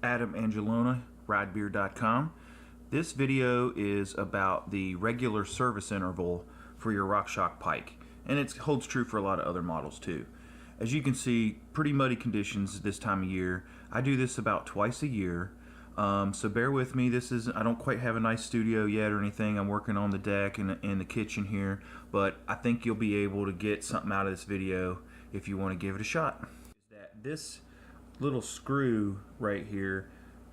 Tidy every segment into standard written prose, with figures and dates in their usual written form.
Adam Angelona, RIDEBEER.com. This video is about the regular service interval for your RockShox Pike, and it holds true for a lot of other models too. As you can see, pretty muddy conditions this time of year. I do this about twice a year, so bear with me. I don't quite have a nice studio yet or anything. I'm working on the deck and in the kitchen here, but I think you'll be able to get something out of this video if you want to give it a shot. This little screw right here,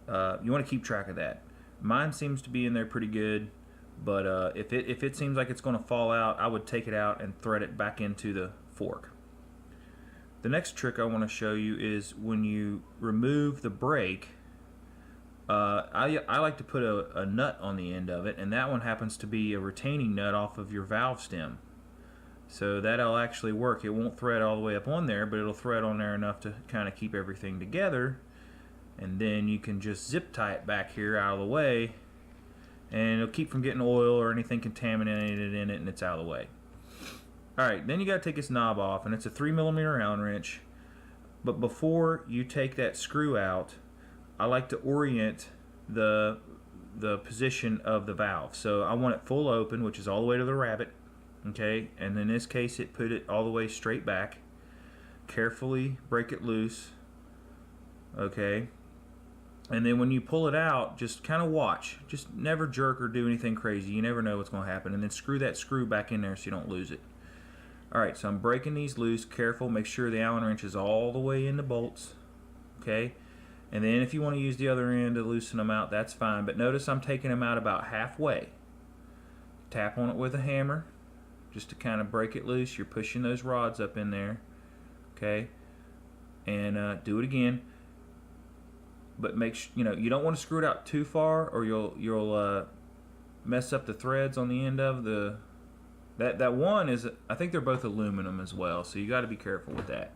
you want to keep track of that. Mine seems to be in there pretty good, but if it seems like it's going to fall out, I would take it out and thread it back into the fork. The next trick I want to show you is when you remove the brake. I like to put a nut on the end of it, and that one happens to be a retaining nut off of your valve stem. So that'll actually work. It won't thread all the way up on there, but it'll thread on there enough to kind of keep everything together. And then you can just zip tie it back here out of the way, and it'll keep from getting oil or anything contaminated in it, and it's out of the way. Alright, then you got to take this knob off, and it's a 3mm Allen wrench. But before you take that screw out, I like to orient the position of the valve. So I want it full open, which is all the way to the rabbet. Okay, and in this case it put it all the way straight back. Carefully break it loose. Okay, and then when you pull it out, just kind of watch. Just never jerk or do anything crazy. You never know what's going to happen. And then screw that screw back in there so you don't lose it. Alright, so I'm breaking these loose. Careful, make sure the Allen wrench is all the way in the bolts. Okay, and then if you want to use the other end to loosen them out, that's fine. But notice I'm taking them out about halfway. Tap on it with a hammer just to kind of break it loose. You're pushing those rods up in there. Okay, and do it again. But make sure you don't want to screw it out too far, or you'll mess up the threads on the end of the. That one is, I think they're both aluminum as well, so you got to be careful with that.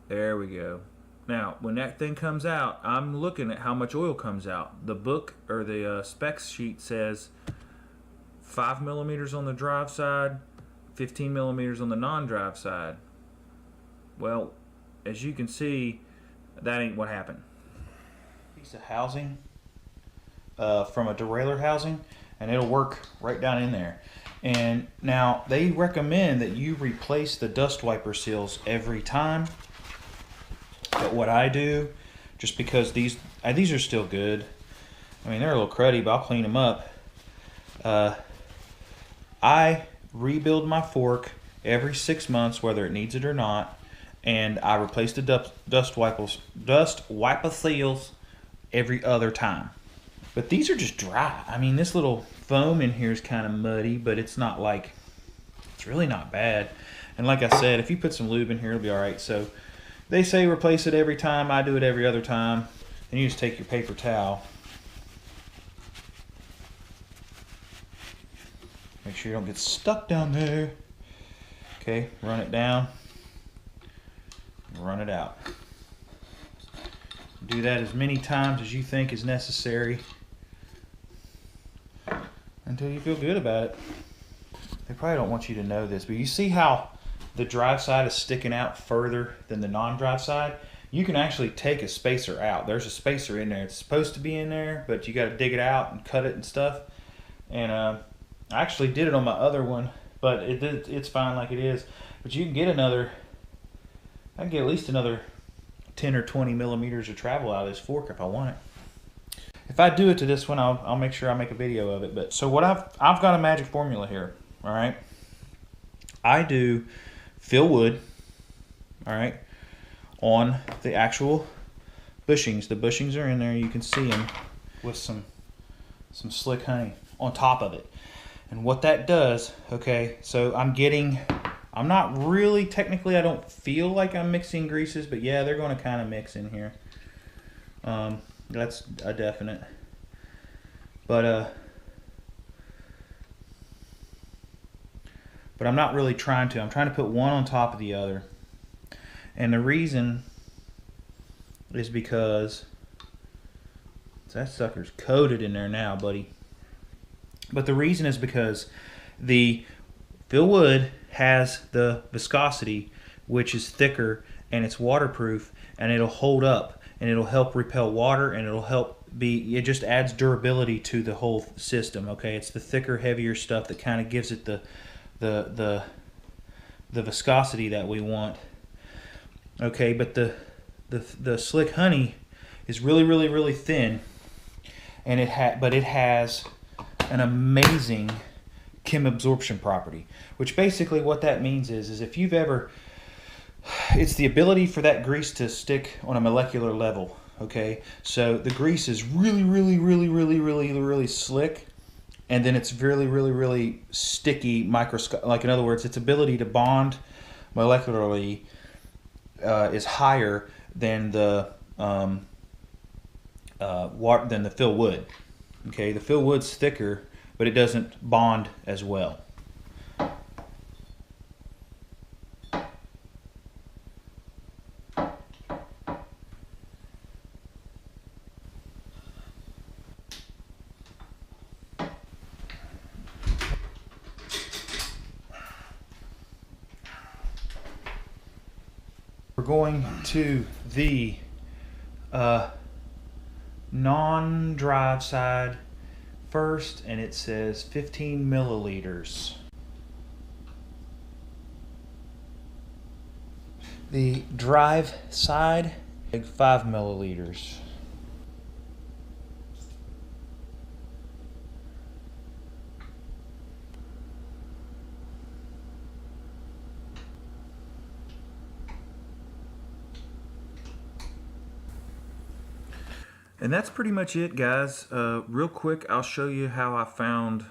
There we go. Now, when that thing comes out, I'm looking at how much oil comes out. The book or the specs sheet says 5mm on the drive side, 15mm on the non-drive side. Well, as you can see, that ain't what happened. Piece of housing from a derailleur housing, and it'll work right down in there. And now they recommend that you replace the dust wiper seals every time. But what I do, just because these are still good, I mean they're a little cruddy, but I'll clean them up. I rebuild my fork every 6 months, whether it needs it or not, and I replace the dust wiper seals every other time. But these are just dry. I mean, this little foam in here is kind of muddy, but it's not like, it's really not bad. And like I said, if you put some lube in here, it'll be all right. So they say replace it every time. I do it every other time. Then you just take your paper towel. Make sure you don't get stuck down there. Okay, run it down. Run it out. Do that as many times as you think is necessary until you feel good about it. They probably don't want you to know this, but you see how the drive side is sticking out further than the non-drive side? You can actually take a spacer out. There's a spacer in there. It's supposed to be in there, but you got to dig it out and cut it and stuff. And I actually did it on my other one, but it's fine like it is. But you can get another, I can get at least another 10 or 20mm of travel out of this fork if I want it. If I do it to this one, I'll make sure I make a video of it. But so what I've got a magic formula here. All right, I do fill wood, all right, on the actual bushings. The bushings are in there. You can see them with some slick honey on top of it. And what that does, okay, so I'm not really, technically I don't feel like I'm mixing greases, but yeah, they're going to kind of mix in here. That's a definite. But I'm not really trying to. I'm trying to put one on top of the other. And the reason is because that sucker's coated in there now, buddy. But the reason is because the fill wood has the viscosity, which is thicker, and it's waterproof, and it'll hold up, and it'll help repel water, and it'll help it just adds durability to the whole system. Okay, it's the thicker, heavier stuff that kind of gives it the viscosity that we want. Okay, but the Slick Honey is really thin, and it has an amazing chem absorption property, which basically what that means is if you've ever, it's the ability for that grease to stick on a molecular level. Okay, so the grease is really slick, and then it's really sticky, microscopic. Like, in other words, its ability to bond molecularly is higher than the fill wood. Okay, the fill wood's thicker, but it doesn't bond as well. We're going to the non-drive side first, and it says 15 milliliters. The drive side, 5 milliliters. And that's pretty much it, guys. Real quick, I'll show you how I found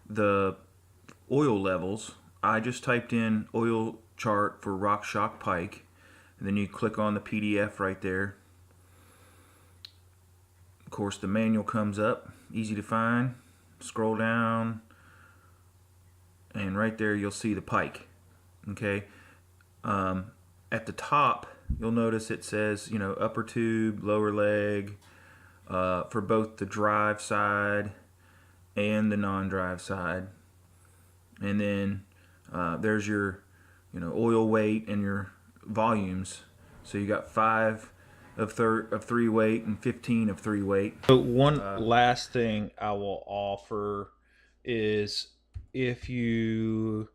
the oil levels. I just typed in oil chart for RockShox Pike, and then you click on the PDF right there. Of course, the manual comes up, easy to find. Scroll down, and right there you'll see the Pike. Okay, at the top you'll notice it says, upper tube, lower leg, for both the drive side and the non-drive side. And then there's your oil weight and your volumes. So you got 5 of 3 weight and 15 of 3 weight. So one last thing I will offer is, if you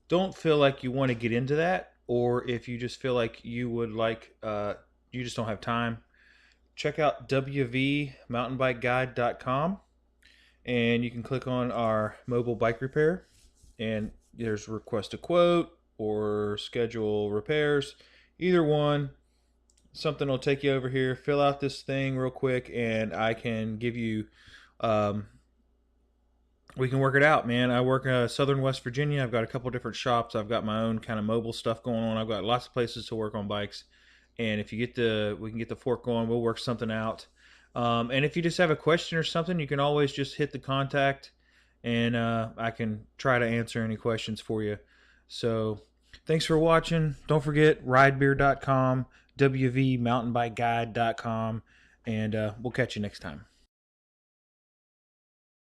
don't feel like you want to get into that, or if you just feel like you would like, you just don't have time, check out wvmountainbikeguide.com, and you can click on our mobile bike repair, and there's request a quote or schedule repairs. Either one, something will take you over here, fill out this thing real quick, and I can give you, we can work it out, man. I work in southern West Virginia. I've got a couple different shops. I've got my own kind of mobile stuff going on. I've got lots of places to work on bikes. And if you we can get the fork going, we'll work something out. And if you just have a question or something, you can always just hit the contact, and I can try to answer any questions for you. So thanks for watching. Don't forget RIDEBEER.com, wvmountainbikeguide.com, and we'll catch you next time.